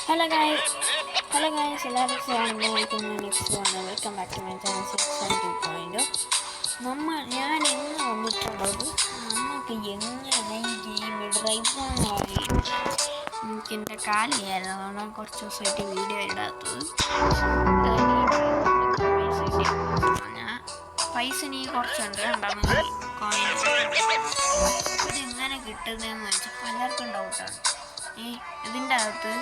Hello guys, എല്ലാവർക്കും next വന്ന് welcome back to my channel 6.2. ഞാൻ ഇന്ന് വന്നിട്ടുള്ളത് നമുക്ക് എങ്ങനെ ഈ ഗെയിം ഡ്രൈവ് എനിക്ക് എൻ്റെ കാലിയായിരുന്നു, അതുകൊണ്ടാണ് കുറച്ച് ദിവസമായിട്ട് വീഡിയോ ഇടാത്തത്. പൈസ നീ കുറച്ചുണ്ട്, ഇതെങ്ങനെ കിട്ടുന്നതെന്ന് വെച്ചാൽ പലർക്കും ഡൗട്ടാണ്. ഇതിൻ്റെ അകത്ത്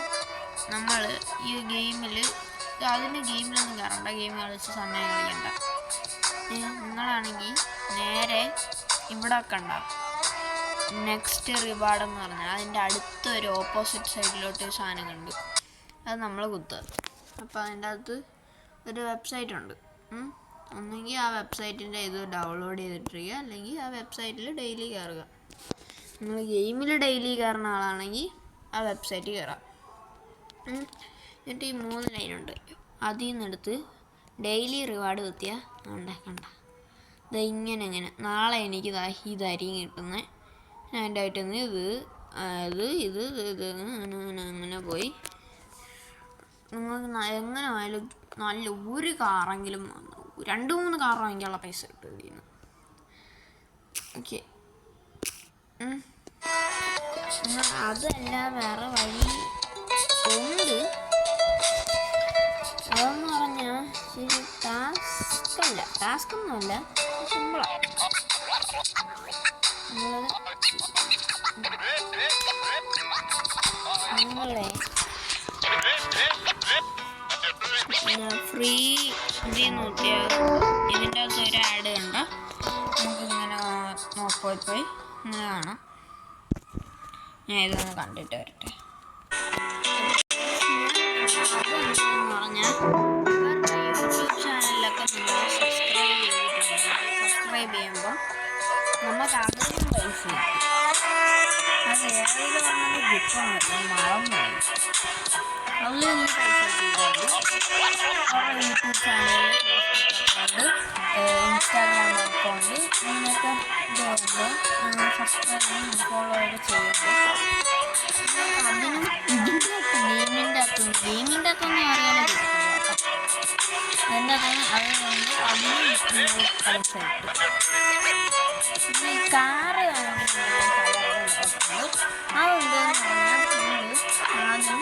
നമ്മൾ ഈ ഗെയിമിലൊന്നും കയറണ്ട, ഗെയിം കളിച്ച് സമയം കളിക്കണ്ട. നിങ്ങളാണെങ്കിൽ നേരെ ഇവിടെ ഒക്കെ ഉണ്ടാവും നെക്സ്റ്റ് റിവാർഡ് എന്ന് പറഞ്ഞാൽ അതിൻ്റെ അടുത്തൊരു ഓപ്പോസിറ്റ് സൈഡിലോട്ട് സാധനം കണ്ടു, അത് നമ്മൾ കുത്തുക. അപ്പോൾ അതിൻ്റെ അകത്ത് ഒരു വെബ്സൈറ്റ് ഉണ്ട്. ഒന്നെങ്കിൽ ആ വെബ്സൈറ്റിൻ്റെ ഇത് ഡൗൺലോഡ് ചെയ്തിട്ടിരിക്കുക, അല്ലെങ്കിൽ ആ വെബ്സൈറ്റിൽ ഡെയിലി കയറുക. നിങ്ങൾ ഗെയിമിൽ ഡെയിലി കയറുന്ന ആളാണെങ്കിൽ ആ വെബ്സൈറ്റിൽ കയറാം. എന്നിട്ട് ഈ 3 ലൈനുണ്ട്, അതിൽ നിന്നെടുത്ത് ഡെയിലി റിവാർഡ് കുത്തിയാൽ കണ്ട ഇങ്ങനെ നാളെ എനിക്ക് ഇതായിരിക്കും കിട്ടുന്നത്. അതിൻ്റെ ആയിട്ടൊന്ന് ഇത് അങ്ങനെ പോയി നിങ്ങൾക്ക് എങ്ങനെ ആയാലും നല്ല ഒരു കാറെങ്കിലും 2-3 കാർ വാങ്ങിക്കാനുള്ള പൈസ കിട്ടും ഇതിൽ നിന്ന്. ഓക്കെ, അതല്ല വേറെ വഴി ഉണ്ട്. അതെന്ന് പറഞ്ഞാൽ ശരി ടാസ്കൊന്നുമല്ല, സിമ്പിളാണ്. നിങ്ങളെ ഫ്രീ ഇതിൽ നോക്കിയാൽ ഇതിൻ്റെ അകത്ത് ഒരു ആഡ് കണ്ട നമുക്കിങ്ങനെ പോയി ഇങ്ങനെ കാണാം. ഞാൻ ഇതൊന്ന് കണ്ടിട്ട് വരട്ടെ. പറഞ്ഞാൽ യൂട്യൂബ് ചാനലിലൊക്കെ നിങ്ങൾ സബ്സ്ക്രൈബ് ചെയ്യുമ്പോൾ നമുക്ക് അതിനും പൈസ കിട്ടും. അത് ഏതെങ്കിലും വന്നത് കിട്ടുന്നില്ല, മറന്നുപോയി. അതിൽ നീ പൈസ കിട്ടുന്നുണ്ട്. YouTube channel, Facebook account, Instagram account, ഇങ്ങനെയൊക്കെ ഇതുകൊണ്ട് സബ്സ്ക്രൈബ് ഫോളോ ഒക്കെ ചെയ്യുമ്പോൾ അതിനും ഗെയിമിൻ്റെ അകത്തൊന്നും അറിയാനേ കിട്ടുള്ളൂ. അതിൻ്റെ അതുകൊണ്ട് അതിനും പൈസ കിട്ടും. പിന്നെ ഈ കാറ് അതെന്താന്ന് പറഞ്ഞാൽ നിങ്ങൾ ആദ്യം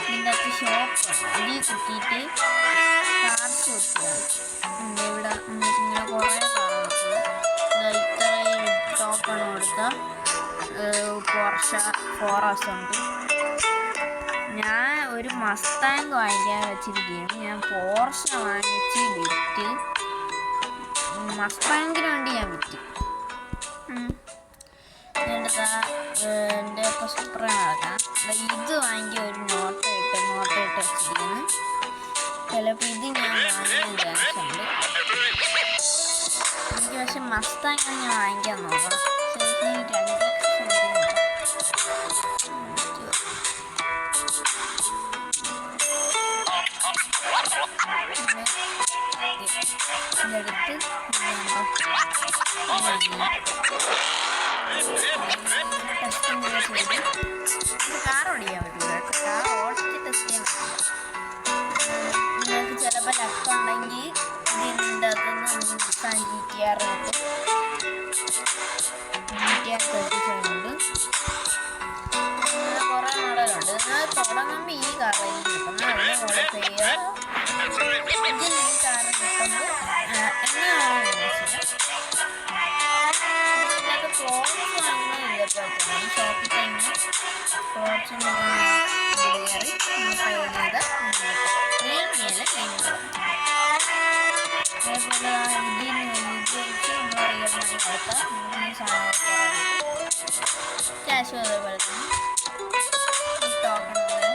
ഇതിൻ്റെ അകത്ത് ഷോപ്പുണ്ട്, ഇതിൽ കുത്തിയിട്ട് കാർസ് കുത്തിയാൽ ഇവിടെ ഇങ്ങനെ കുറേ കാറുകൾ ഇത്രയും ടോക്കൺ കൊടുത്താൽ പോർഷ 4S ഉണ്ട്. ഞാൻ ഒരു മസ്താങ് വാങ്ങിക്കാൻ വെച്ചിരിക്കുകയാണ്. ഞാൻ പോർഷ വാങ്ങിച്ച് വിറ്റ്, മസ്താങ്ങിന് വേണ്ടി ഞാൻ വിറ്റ്. എൻ്റെ ഇപ്പോൾ സ്പ്രേ നടക്കാം. ഇത് വാങ്ങിയ ഒരു നോട്ട് ഇട്ട് വെച്ചിരിക്കുന്നു. ചിലപ്പോൾ ഇത് ഞാൻ വാങ്ങിക്കാൻ ചാൻസ് ഉണ്ട്. എനിക്ക് പക്ഷെ മസ്താങ് ഞാൻ വാങ്ങിക്കാൻ നോക്കണം. ശരിക്കും 2 എടുത്ത് ടെസ്റ്റിംഗ് ചെയ്ത് കാർ ഓടിക്കാൻ പറ്റില്ല. കാർ ഓടിച്ച് ടെസ്റ്റ് ചെയ്യാൻ പറ്റില്ല. നിങ്ങൾക്ക് ചിലപ്പോൾ ലക്കുണ്ടെങ്കിൽ ഇതിൻ്റെ അകത്തുനിന്ന് GTR കിട്ടും. GTR 35 ഉണ്ട്. അങ്ങനെ കുറേ മോഡലുണ്ട്. നിങ്ങൾ തുടങ്ങുമ്പോൾ ഈ കാറായിരിക്കും കിട്ടുന്നത്. അതിനെ മോഡിഫൈ ചെയ്യുക. ഇതിൽ ഈ കാറ് കിട്ടുമ്പോൾ എങ്ങനെയാണോ ഇതിനകത്ത് ഫ്ലോട്ട്സ് വാങ്ങുന്നില്ല. ഇപ്പോൾ ഷോപ്പിൽ തന്നെ ഫ്ലോട്ട്സിന് കയറി പേ ചെയ്ത് പ്രീമിയല്ല ചെയ്യുന്നത്. അതേപോലെ ഇതിൽ ഉപയോഗിച്ച് നമ്മൾ റിയൽ മണി കൊടുത്താൽ ഈ സാധനങ്ങൾ ക്യാഷ് അതേപോലെ തന്നെ ഈ ടോക്കൺ പോലെ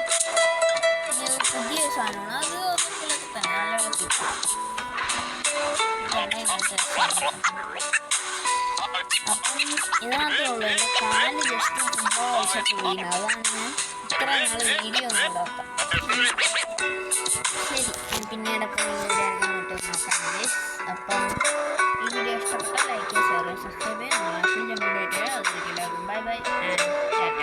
പുതിയ സാധനമാണ്. അത് ഒന്നിലൊക്കെ തന്നെ നല്ല കിട്ടും. അപ്പം ഇതിനകത്തേ ഉള്ളൂ. എൻ്റെ കാല് ജസ്റ്റ് ഫുട്ബോൾ കളിച്ചിട്ട് വീണു. അതാണ് ഞാൻ ഇത്ര നാൾ വീഡിയോ ഒന്നും ഇടാത്ത. ശരി, ഞാൻ പിന്നീട് എപ്പോൾ വീഡിയോ എടുക്കാൻ പറ്റും നോക്കാം. അപ്പം ഈ വീഡിയോ ഇഷ്ടപ്പെട്ടാൽ ലൈക്ക് ചെയ്യുക, ഷെയർ ചെയ്യുക, സബ്സ്ക്രൈബ് ചെയ്യുക. വീഡിയോ അതിരിക്കില്ല. Bye bye and Tata.